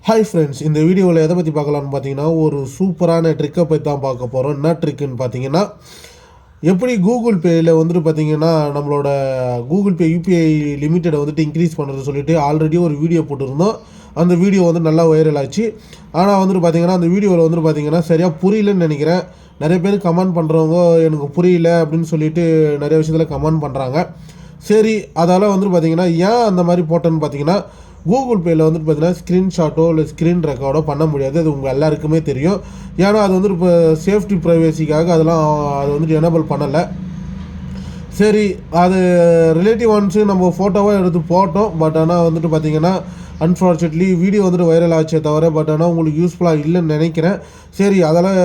Hi friends, இந்த வீடியோவில் எதை பற்றி பார்க்கலான்னு பார்த்தீங்கன்னா ஒரு சூப்பரான ட்ரிக்கை பற்றி தான் பார்க்க போகிறோம். என்ன ட்ரிக்குன்னு பார்த்தீங்கன்னா, எப்படி கூகுள் பேயில் வந்துட்டு பார்த்தீங்கன்னா நம்மளோட கூகுள் பே யூபிஐ லிமிட்டடை வந்துட்டு இன்க்ரீஸ் பண்ணுறது சொல்லிட்டு ஆல்ரெடி ஒரு வீடியோ போட்டிருந்தோம். அந்த வீடியோ வந்து நல்லா வைரல் ஆச்சு. ஆனால் வந்துட்டு பார்த்தீங்கன்னா அந்த வீடியோவில் வந்துட்டு பார்த்தீங்கன்னா சரியாக புரியலன்னு நினைக்கிறேன். நிறைய பேர் கமெண்ட் பண்ணுறவங்க எனக்கு புரியல அப்படின்னு சொல்லிட்டு நிறைய விஷயத்தில் கமெண்ட் பண்ணுறாங்க. சரி, அதால் வந்துட்டு பார்த்தீங்கன்னா ஏன் அந்த மாதிரி போட்டேன்னு பார்த்தீங்கன்னா, கூகுள் பேயில் வந்துட்டு பார்த்தீங்கன்னா ஸ்க்ரீன்ஷாட்டோ இல்லை ஸ்க்ரீன் ரெக்கார்டோ பண்ண முடியாது. அது உங்கள் எல்லாருக்குமே தெரியும். ஏன்னா அது வந்துட்டு இப்போ சேஃப்டி ப்ரைவேசிக்காக அதெல்லாம் அது வந்துட்டு எனேபிள் பண்ணலை. சரி, அது ரிலேட்டிவ் ஒன்ஸு நம்ம ஃபோட்டோவாக எடுத்து போட்டோம். பட் ஆனால் வந்துட்டு பார்த்திங்கன்னா அன்ஃபார்ச்சுனேட்லி வீடியோ வந்துட்டு வைரல் ஆச்சே தவிர, பட் ஆனால் உங்களுக்கு யூஸ்ஃபுல்லாக இல்லைன்னு நினைக்கிறேன். சரி, அதெல்லாம்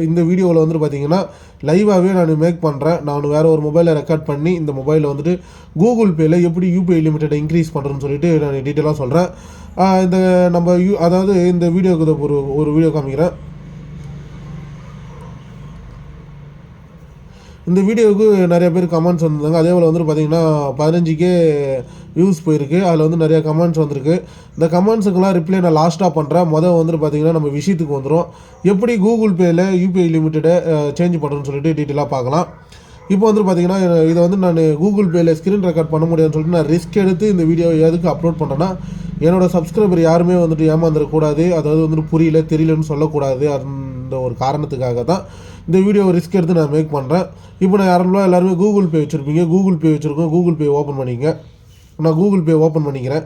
இந்த வீடியோவில் வந்துட்டு பார்த்திங்கன்னா லைவாகவே நான் மேக் பண்ணுறேன். நான் வேறு ஒரு மொபைலில் ரெக்கார்ட் பண்ணி இந்த மொபைலில் வந்துட்டு கூகுள் பேயில் எப்படி யூபிஐ லிமிட்டடை இன்க்ரீஸ் பண்ணுறேன்னு சொல்லிட்டு நான் டீட்டெயிலாக சொல்கிறேன். இந்த நம்ம அதாவது இந்த வீடியோக்கு ஒரு வீடியோ காமிக்கிறேன். இந்த வீடியோவுக்கு நிறைய பேர் கமெண்ட்ஸ் வந்திருந்தாங்க. அதே போல் வந்துட்டு பார்த்திங்கன்னா 15K வியூஸ் போயிருக்கு. அதில் வந்து நிறையா கமெண்ட்ஸ் வந்திருக்கு. இந்த கமெண்ட்ஸுக்கெல்லாம் ரிப்ளை நான் லாஸ்ட்டாக பண்ணுறேன். வந்துட்டு பார்த்திங்கன்னா நம்ம விஷயத்துக்கு வந்துடும். எப்படி கூகுள் பேயில் யூபிஐ லிமிட்டடை சேஞ்ச் பண்ணுறேன்னு சொல்லிட்டு டீட்டெயிலாக பார்க்கலாம். இப்போ வந்துட்டு பார்த்திங்கன்னா இதை வந்து நான் கூகுள் பேயில் ஸ்க்ரீன் ரெக்கார்ட் பண்ண முடியாதுன்னு சொல்லிட்டு நான் ரிஸ்க் எடுத்து இந்த வீடியோ எதுக்கு அப்லோட் பண்ணுறேன்னா, என்னோடய சப்ஸ்கிரைபர் யாருமே வந்துட்டு ஏமாந்துடக்கூடாது. அதாவது வந்துட்டு தெரியலன்னு சொல்லக்கூடாது. அந்த ஒரு காரணத்துக்காக தான் இந்த வீடியோ ரிஸ்க் எடுத்து நான் மேக் பண்ணுறேன். இப்போ நான் யாரெல்லாம் எல்லாருமே கூகுள் பே வச்சுருப்பீங்க, கூகுள் பே வச்சுருக்கோம். கூகுள் பே ஓப்பன் பண்ணிங்க. நான் கூகுள் பே ஓப்பன் பண்ணிக்கிறேன்.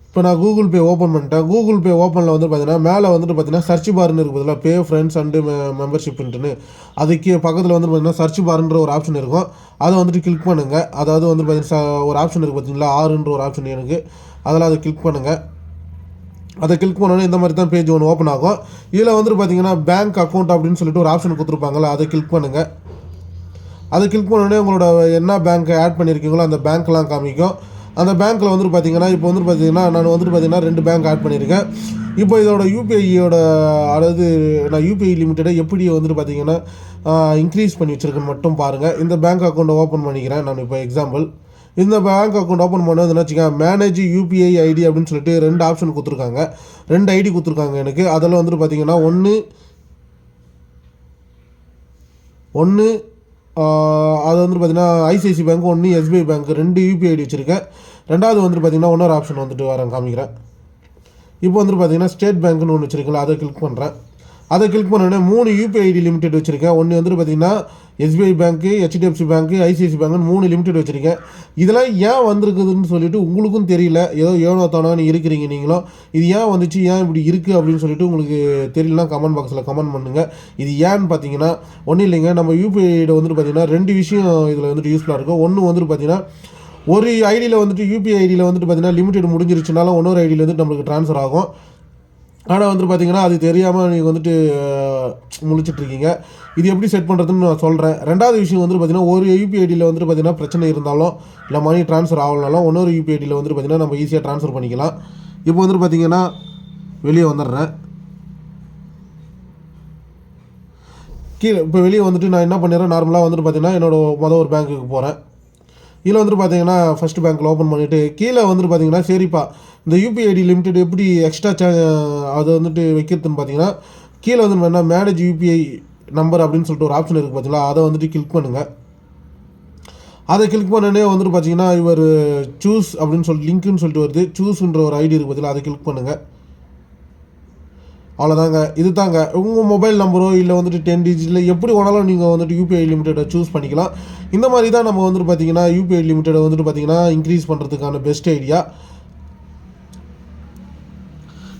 இப்போ நான் கூகுள் பே ஓப்பன் பண்ணிட்டேன். கூகுள் பே ஓப்பனில் வந்து பார்த்தீங்கன்னா மேலே வந்துட்டு பார்த்தீங்கன்னா சர்ச் பார்னு இருக்குது. பதிலாக பே ஃப்ரெண்ட்ஸ் அண்டு மெம்பர்ஷிப்ன்ட்டுன்னு அதுக்கு பக்கத்தில் வந்து பார்த்தீங்கன்னா சர்ச் பார்ன்ற ஒரு ஆப்ஷன் இருக்கும். அதை வந்துட்டு கிளிக் பண்ணுங்கள். அதாவது வந்து பார்த்தீங்கன்னா ஒரு ஆப்ஷன் இருக்குது பார்த்தீங்களா, ஆறுன்ற ஒரு ஆப்ஷன் எனக்கு. அதெல்லாம் அதை கிளிக் பண்ணுங்கள். அதை கிளிக் பண்ணோன்னே இந்த மாதிரி தான் பேஜ் ஒன்று ஓப்பன் ஆகும். இதில் வந்துட்டு பார்த்தீங்கன்னா பேங்க் அக்கௌண்ட் அப்படின்னு சொல்லிட்டு ஒரு ஆப்ஷன் கொடுத்துருப்பாங்களா, அதை கிளிக் பண்ணுங்கள். அதை கிளிக் பண்ணோடனே உங்களோட என்ன பேங்க்கை ஆட் பண்ணியிருக்கீங்களோ அந்த பேங்க்லாம் காமிக்கும். அந்த பேங்க்கில் வந்துட்டு பார்த்தீங்கன்னா இப்போ வந்துட்டு பார்த்தீங்கன்னா நான் வந்துட்டு பார்த்தீங்கன்னா 2 பேங்க் ஆட் பண்ணியிருக்கேன். இப்போ இதோட யூபிஐயோட அதாவது நான் யூபிஐ லிமிட்டடை எப்படி வந்துட்டு பார்த்தீங்கன்னா இன்க்ரீஸ் பண்ணி வச்சுருக்கேன்னு மட்டும் பாருங்கள். இந்த பேங்க் அக்கௌண்ட்டை ஓப்பன் பண்ணிக்கிறேன். நான் இப்போ எக்ஸாம்பிள் இந்த பேங்க் அக்கௌண்ட் ஓப்பன் பண்ணதுன்னு வச்சுக்கோங்க, மேனேஜ் யூபிஐ ஐடி அப்படின்னு சொல்லிட்டு 2 ஆப்ஷன் கொடுத்துருக்காங்க. 2 ஐடி கொடுத்துருக்காங்க எனக்கு. அதில் வந்துட்டு பார்த்தீங்கன்னா ஒன்று அது வந்துட்டு பார்த்தீங்கன்னா ஐசிஐசி பேங்க், ஒன்று எஸ்பிஐ பேங்க், 2 யூபிஐ ஐடி வச்சுருக்கேன். ரெண்டாவது வந்துட்டு பார்த்தீங்கன்னா இன்னொரு ஆப்ஷன் வந்துட்டு வரேன் காமிக்கிறேன். இப்போ வந்துட்டு பார்த்தீங்கன்னா ஸ்டேட் பேங்க்னு ஒன்று வச்சுருக்கீங்களா, அதை கிளிக் பண்ணுறேன். அதை கிளிக் பண்ணோடனே 3 யூபிஐ ஐடி லிமிடெட் வச்சுருக்கேன். ஒன்று வந்துட்டு பார்த்தீங்கன்னா எஸ்பிஐ பேங்க்கு, ஹெச்டிஎஃப்சி பேங்க்கு, ஐசிஐசி பேங்க்குன்னு 3 லிமிடெட் வச்சுருக்கேன். இதெல்லாம் ஏன் வந்திருக்குதுன்னு சொல்லிட்டு உங்களுக்கும் தெரியல. ஏனோ தானோன்னு இருக்கிறீங்க நீங்களும். இது ஏன் வந்துச்சு, ஏன் இப்படி இருக்குது அப்படின்னு சொல்லிட்டு உங்களுக்கு தெரியலனா கமெண்ட் பாக்ஸில் கமெண்ட் பண்ணுங்கள். இது ஏன்னு பார்த்தீங்கன்னா ஒன்றும் இல்லைங்க, நம்ம யூபிஐயில் வந்துட்டு பார்த்தீங்கன்னா 2 விஷயம் இதில் வந்துட்டு யூஸ்ஃபுல்லாக இருக்கும். ஒன்று வந்துட்டு பார்த்தீங்கன்னா ஒரு ஐடியில் வந்துட்டு யூபிஐ ஐடியில் வந்துட்டு பார்த்தீங்கன்னா லிமிடெட் முடிஞ்சிருச்சுனாலும் இன்னொரு ஐடியில் வந்துட்டு நம்மளுக்கு ட்ரான்ஸ்ஃபர் ஆகும். ஆனால் வந்துட்டு பார்த்தீங்கன்னா அது தெரியாமல் நீங்கள் வந்துட்டு முழிச்சிட்ருக்கீங்க. இது எப்படி செட் பண்ணுறதுன்னு நான் சொல்கிறேன். ரெண்டாவது விஷயம் வந்துட்டு பார்த்தீங்கன்னா ஒரு யூபிஐ ஐடியில் வந்துட்டு பார்த்தீங்கன்னா பிரச்சனை இருந்தாலும் இல்லை மணி ட்ரான்ஸ்ஃபர் ஆகலனாலும் இன்னொரு யூபிஐ ஐடியில் வந்துட்டு பார்த்தீங்கன்னா நம்ம ஈஸியாக ட்ரான்ஸ்ஃபர் பண்ணிக்கலாம். இப்போ வந்துட்டு பார்த்தீங்கன்னா வெளியே வந்துடுறேன். கீழே இப்போ வெளியே வந்துட்டு நான் என்ன பண்ணிடுறேன், நார்மலாக வந்துட்டு பார்த்தீங்கன்னா என்னோட ஒரு பேங்க்குக்கு போகிறேன். இதில் வந்துட்டு பார்த்தீங்கன்னா ஃபஸ்ட்டு பேங்க்கில் ஓப்பன் பண்ணிவிட்டு கீழே வந்துட்டு பார்த்தீங்கன்னா சரிப்பா இந்த யூபிஐ ஐடி லிமிடெட் எப்படி எக்ஸ்ட்ரா அதை வந்துட்டு வைக்கிறதுன்னு பார்த்தீங்கன்னா கீழே வந்து என்ன மேனேஜ் யூபிஐ நம்பர் அப்படின்னு சொல்லிட்டு ஒரு ஆப்ஷன் இருக்குது பார்த்தீங்களா, அதை வந்துட்டு கிளிக் பண்ணுங்கள். அதை கிளிக் பண்ணனே வந்துட்டு பார்த்தீங்கன்னா இவர் சூஸ் அப்படின்னு சொல்லிட்டு லிங்க்குன்னு சொல்லிட்டு வருது. சூஸ்ன்ற ஒரு ஐடி இருக்குது பார்த்தீங்களா, அதை கிளிக் பண்ணுங்கள். அவ்வளோதாங்க. இது தாங்க உங்கள் மொபைல் நம்பரோ இல்லை வந்துட்டு 10 டிஜிட்டில் எப்படி வேணாலும் நீங்கள் வந்துட்டு யூபிஐ லிமிட்டடை சூஸ் பண்ணிக்கலாம். இந்த மாதிரி தான் நம்ம வந்துட்டு பார்த்தீங்கன்னா யூபிஐ லிமிட்டடை வந்துட்டு பார்த்தீங்கன்னா இன்க்ரீஸ் பண்ணுறதுக்கான பெஸ்ட் ஐடியா.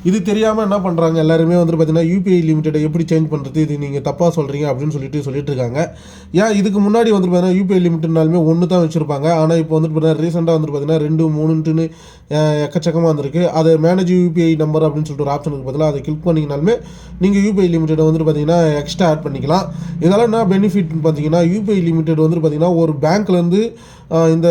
இது தெரியாமல் என்ன பண்ணுறாங்க எல்லாருமே வந்துட்டு பார்த்தீங்கன்னா யூபிஐ லிமிட்டடை எப்படி சேஞ்ச் பண்ணுறது, இது நீங்கள் தப்பாக சொல்கிறீங்க அப்படின்னு சொல்லிட்டு இருக்காங்க. ஏன் இதுக்கு முன்னாடி வந்துட்டு பார்த்தீங்கன்னா யூபிஐ லிமிட்னாலுமே 1 தான் வச்சுருப்பாங்க. ஆனால் இப்போ வந்துட்டு பார்த்தீங்கன்னா ரீசெண்டாக வந்துட்டு பார்த்தீங்கன்னா 2, 3ன்னு எக்கச்சக்கமாக வந்திருக்கு. அதை மேனேஜ் யூபிஐ நம்பர் அப்படின்னு சொல்லிட்டு ஒரு ஆப்ஷனுக்கு பதிலாக அதை கிளிக் பண்ணிங்கனாலுமே நீங்கள் யூபிஐ லிமிட்டடை வந்துட்டு பார்த்தீங்கன்னா எக்ஸ்ட்ரா ஆட் பண்ணிக்கலாம். இதெல்லாம் என்ன பெனிஃபிட்னு பார்த்தீங்கன்னா யூபிஐ லிமிட்டட் வந்துட்டு பார்த்தீங்கன்னா ஒரு பேங்க்லேருந்து இந்த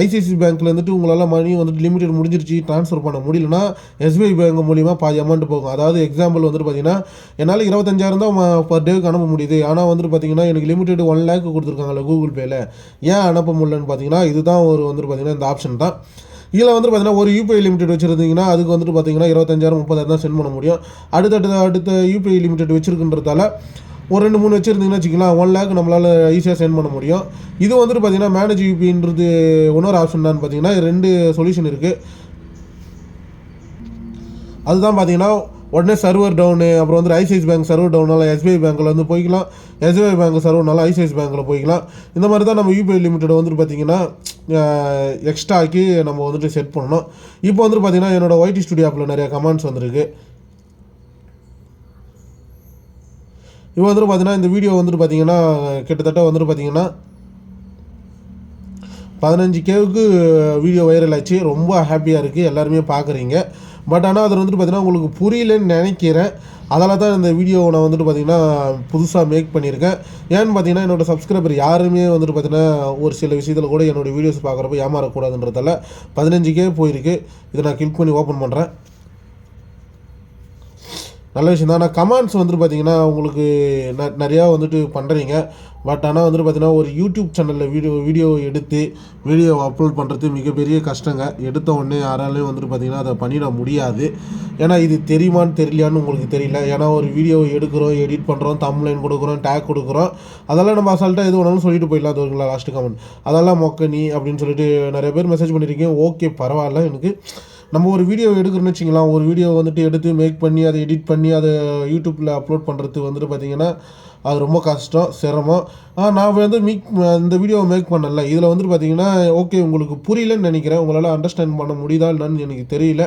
ஐசிஐசி பேங்க்கில் வந்துட்டு உங்களால் மணி வந்துட்டு லிமிட்டட் முடிஞ்சிருச்சு ட்ரான்ஸ்ஃபர் பண்ண முடியலன்னா எஸ்பிஐ பேங்க் மூலிமா பாதி அமௌண்ட் போகும். அதாவது எக்ஸாம்பிள் வந்துட்டு பார்த்தீங்கன்னா என்னால் 25,000 தான் பர் டேவுக்கு அனுப்ப முடியுது. ஆனால் வந்துட்டு பார்த்தீங்கன்னா எனக்கு லிமிட்டட் 1 lakh கொடுத்துருக்காங்கல்ல கூகுள் பேயில், ஏன் அனுப்ப முடியலன்னு பார்த்தீங்கன்னா இதுதான் ஒரு வந்துட்டு பார்த்தீங்கன்னா இந்த ஆப்ஷன் தான். இதில் வந்துட்டு பார்த்தீங்கன்னா ஒரு யூபிஐ லிமிடெட் வச்சுருந்தீங்கன்னா அதுக்கு வந்துட்டு பார்த்தீங்கன்னா 25,000 30,000 தான் சென்ட் பண்ண முடியும். அடுத்த யூபிஐ லிமிடெட் வச்சுருக்குன்றதால ஒரு 2-3 வச்சுருந்தீங்கன்னா வச்சுக்கலாம் 1 lakh நம்மளால் ஈஸியாக சென்ட் பண்ண முடியும். இது வந்துட்டு பார்த்தீங்கன்னா மேனேஜ் யூபின்றது இன்னொரு ஆப்ஷன் தான். பார்த்தீங்கன்னா 2 சொல்யூஷன் இருக்குது. அதுதான் பார்த்தீங்கன்னா உடனே சர்வர் டவுனு, அப்புறம் வந்து ஐசிஐசி பேங்க் சர்வர் டவுனால எஸ்பிஐ பேங்க்கில் வந்து போய்க்கலாம், எஸ்பிஐ பேங்க் சர்வர்னால ஐசிஐசி பேங்க்கில் போய்க்கலாம். இந்த மாதிரி தான் நம்ம யூபிஐ லிமிட்டட் வந்துட்டு பார்த்திங்கன்னா எக்ஸ்ட்ராக்கி நம்ம வந்துட்டு செட் பண்ணணும். இப்போ வந்துட்டு பார்த்திங்கன்னா என்னோடய ஒய்டி ஸ்டுடியோ ஆப்பில் நிறைய கமெண்ட்ஸ் வந்துருக்கு. இப்போ வந்துட்டு பார்த்திங்கன்னா இந்த வீடியோ வந்துட்டு பார்த்திங்கன்னா கிட்டத்தட்ட வந்துட்டு பார்த்திங்கன்னா 15Kவுக்கு வீடியோ வைரல் ஆச்சு. ரொம்ப ஹாப்பியாக இருக்குது, எல்லாருமே பார்க்குறீங்க. பட் ஆனால் அதில் வந்துட்டு பார்த்திங்கன்னா உங்களுக்கு புரியலன்னு நினைக்கிறேன். அதனால தான் இந்த வீடியோவை நான் வந்துட்டு பார்த்திங்கன்னா புதுசாக மேக் பண்ணியிருக்கேன். ஏன்னு பார்த்தீங்கன்னா என்னோடய சப்ஸ்கிரைபர் யாருமே வந்துட்டு பார்த்திங்கன்னா ஒரு சில விஷயத்தில் கூட என்னோடய வீடியோஸ் பார்க்குறப்ப ஏமாறக்கூடாதுன்றதால 15K போயிருக்கு. இதை நான் கிளிக் பண்ணி ஓப்பன் பண்ணுறேன். நல்ல விஷயம் தான். ஆனால் கமெண்ட்ஸ் வந்துட்டு பார்த்திங்கன்னா உங்களுக்கு நிறையா வந்துட்டு பண்ணுறீங்க. பட் ஆனால் வந்துட்டு பார்த்திங்கன்னா ஒரு யூடியூப் சேனலில் வீடியோ எடுத்து வீடியோ அப்லோட் பண்ணுறது மிகப்பெரிய கஷ்டங்க. எடுத்த உடனே யாராலையும் வந்துட்டு பார்த்திங்கன்னா அதை பண்ணிட முடியாது. ஏன்னா இது தெரியுமான்னு தெரியலையான்னு உங்களுக்கு தெரியல. ஏன்னா ஒரு வீடியோ எடுக்கிறோம், எடிட் பண்ணுறோம், தம்ப்லைன் கொடுக்குறோம், டேக் கொடுக்குறோம், அதெல்லாம் நம்ம அசால்ட்டாக எது வேணாலும் சொல்லிட்டு போயிடலாம். அது வருங்களா லாஸ்ட்டு கமெண்ட், அதெல்லாம் மொக்க நீ அப்படின்னு சொல்லிட்டு நிறைய பேர் மெசேஜ் பண்ணியிருக்கீங்க. ஓகே பரவாயில்ல. எனக்கு நம்ம ஒரு வீடியோ எடுக்கிறோன்னு வச்சிங்களேன், ஒரு வீடியோ வந்துட்டு எடுத்து மேக் பண்ணி அதை எடிட் பண்ணி அதை யூடியூப்பில் அப்லோட் பண்ணுறதுக்கு வந்துட்டு பார்த்திங்கன்னா அது ரொம்ப கஷ்டம், சிரமம். நான் வந்து இந்த வீடியோவை மேக் பண்ணல. இதில் வந்துட்டு பார்த்திங்கன்னா ஓகே உங்களுக்கு புரியலன்னு நினைக்கிறேன். உங்களால் அண்டர்ஸ்டாண்ட் பண்ண முடியுதா என்னன்னு எனக்கு தெரியல.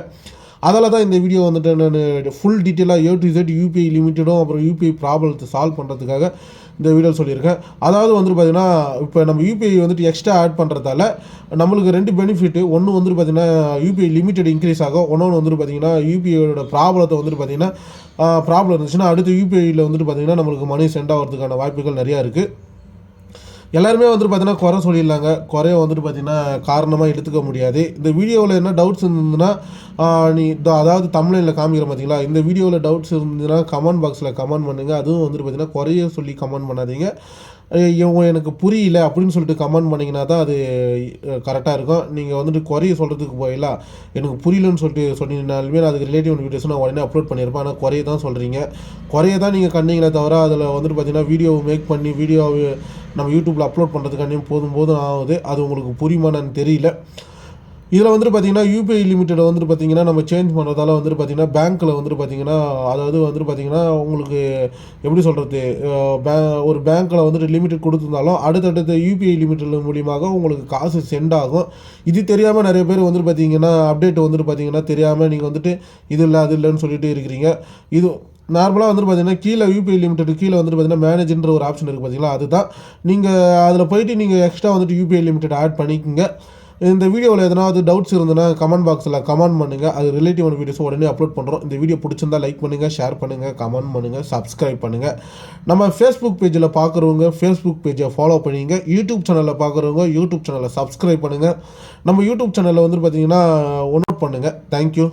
அதில் தான் இந்த வீடியோ வந்துட்டு நான் ஃபுல் டீட்டெயிலாக A to Z யூபிஐ லிமிட்டடும் அப்புறம் யூபிஐ ப்ராப்ளத்தை சால்வ் பண்ணுறதுக்காக இந்த வீடியோ சொல்லியிருக்கேன். அதாவது வந்துட்டு பார்த்திங்கன்னா இப்போ நம்ம யூபிஐ வந்துட்டு எக்ஸ்ட்ரா ஆட் பண்ணுறதால நம்மளுக்கு 2 பெனிஃபிட்டு. ஒன்று வந்துட்டு பார்த்திங்கன்னா யூபிஐ லிமிட்டட் இன்க்ரீஸ் ஆகும். ஒன்று வந்துட்டு பார்த்திங்கன்னா யூபிஐயோட ப்ராப்ளத்தை வந்துட்டு பார்த்திங்கன்னா ப்ராப்ளம் இருந்துச்சுன்னா அடுத்து யூபிஐயில் வந்துட்டு பார்த்திங்கன்னா நம்மளுக்கு மணி சென்ட் ஆகிறதுக்கான வாய்ப்புகள் நிறையா இருக்குது. எல்லாருமே வந்துட்டு பார்த்தீங்கன்னா குறை சொல்லிடலாங்க. குறைய வந்துட்டு பார்த்திங்கன்னா காரணமாக எடுத்துக்க முடியாது. இந்த வீடியோவில் என்ன டவுட்ஸ் இருந்ததுன்னா அதாவது தமிழில் காமிக்கிற பார்த்தீங்களா, இந்த வீடியோவில் டவுட்ஸ் இருந்ததுன்னா கமெண்ட் பாக்ஸில் கமெண்ட் பண்ணுங்கள். அதுவும் வந்துட்டு பார்த்திங்கன்னா குறைய சொல்லி கமெண்ட் பண்ணாதீங்க. எனக்கு புரியல அப்படின்னு சொல்லிட்டு கமெண்ட் பண்ணிங்கன்னா தான் அது கரெக்டாக இருக்கும். நீங்கள் வந்துட்டு குறைய சொல்கிறதுக்கு போயிடலாம் எனக்கு புரியலன்னு சொல்லிட்டு சொன்னீங்கனாலுமே நான் அதுக்கு ரிலேட்டிவ் வீடியோஸ் நான் உடனே அப்லோட் பண்ணியிருப்பேன். ஆனால் குறைய தான் சொல்கிறீங்க, குறைய தான் நீங்கள் கண்டீங்களே தவிர அதில் வந்துட்டு பார்த்திங்கன்னா வீடியோ மேக் பண்ணி வீடியோவை நம்ம யூடியூப்பில் அப்லோட் பண்ணுறதுக்காண்டியும் போதும் ஆகுது. அது உங்களுக்கு புரியுமான்னு தெரியல. இதில் வந்துட்டு பார்த்திங்கன்னா யூபிஐ லிமிட்டடை வந்துட்டு பார்த்திங்கன்னா நம்ம சேஞ்ச் பண்ணுறதால வந்துட்டு பார்த்திங்கன்னா பேங்க்கில் வந்துட்டு பார்த்திங்கன்னா அதாவது வந்துட்டு பார்த்திங்கன்னா உங்களுக்கு எப்படி சொல்கிறது, ஒரு பேங்க்கில் வந்துட்டு லிமிட்டட் கொடுத்துருந்தாலும் அடுத்தடுத்த யூபிஐ லிமிட்டட் மூலியமாக உங்களுக்கு காசு சென்ட் ஆகும். இது தெரியாமல் நிறைய பேர் வந்துட்டு பார்த்திங்கன்னா அப்டேட் வந்துட்டு பார்த்திங்கன்னா தெரியாமல் நீங்கள் வந்துட்டு இது இல்லை அது இல்லைன்னு சொல்லிட்டு இருக்கிறீங்க. இது நார்மலாக வந்துட்டு பார்த்திங்கன்னா கீழே யூபிஐ லிமிட்டட் கீழே வந்துட்டு பார்த்திங்கன்னா மேனேஜ்ன்ற ஒரு ஆப்ஷன் இருக்குது பார்த்தீங்களா, அதுதான். நீங்கள் அதில் போய்ட்டு நீங்கள் எக்ஸ்ட்ரா வந்துட்டு யூபிஐ லிமிட்டட் ஆட் பண்ணிக்கோங்க. இந்த வீடியோவில் எதனாவது டவுட்ஸ் இருந்ததுன்னா கமெண்ட் பாக்ஸில் கமெண்ட் பண்ணுங்கள். அது ரிலேட்டிவான வீடியோஸ் உடனே அப்லோட் பண்ணுறோம். இந்த வீடியோ பிடிச்சிருந்தா லைக் பண்ணுங்கள், ஷேர் பண்ணுங்கள், கமெண்ட் பண்ணுங்கள், சப்ஸ்கிரைப் பண்ணுங்கள். நம்ம ஃபேஸ்புக் பேஜில் பார்க்குறவங்க ஃபேஸ்புக் பேஜை ஃபாலோ பண்ணிங்க. யூடியூப் சேனலில் பார்க்குறவங்க யூடியூப் சேனலை சப்ஸ்கிரைப் பண்ணுங்கள். நம்ம யூடியூப் சேனலில் வந்துட்டு பார்த்திங்கன்னா ஒன்று பண்ணுங்கள். தேங்க்யூ.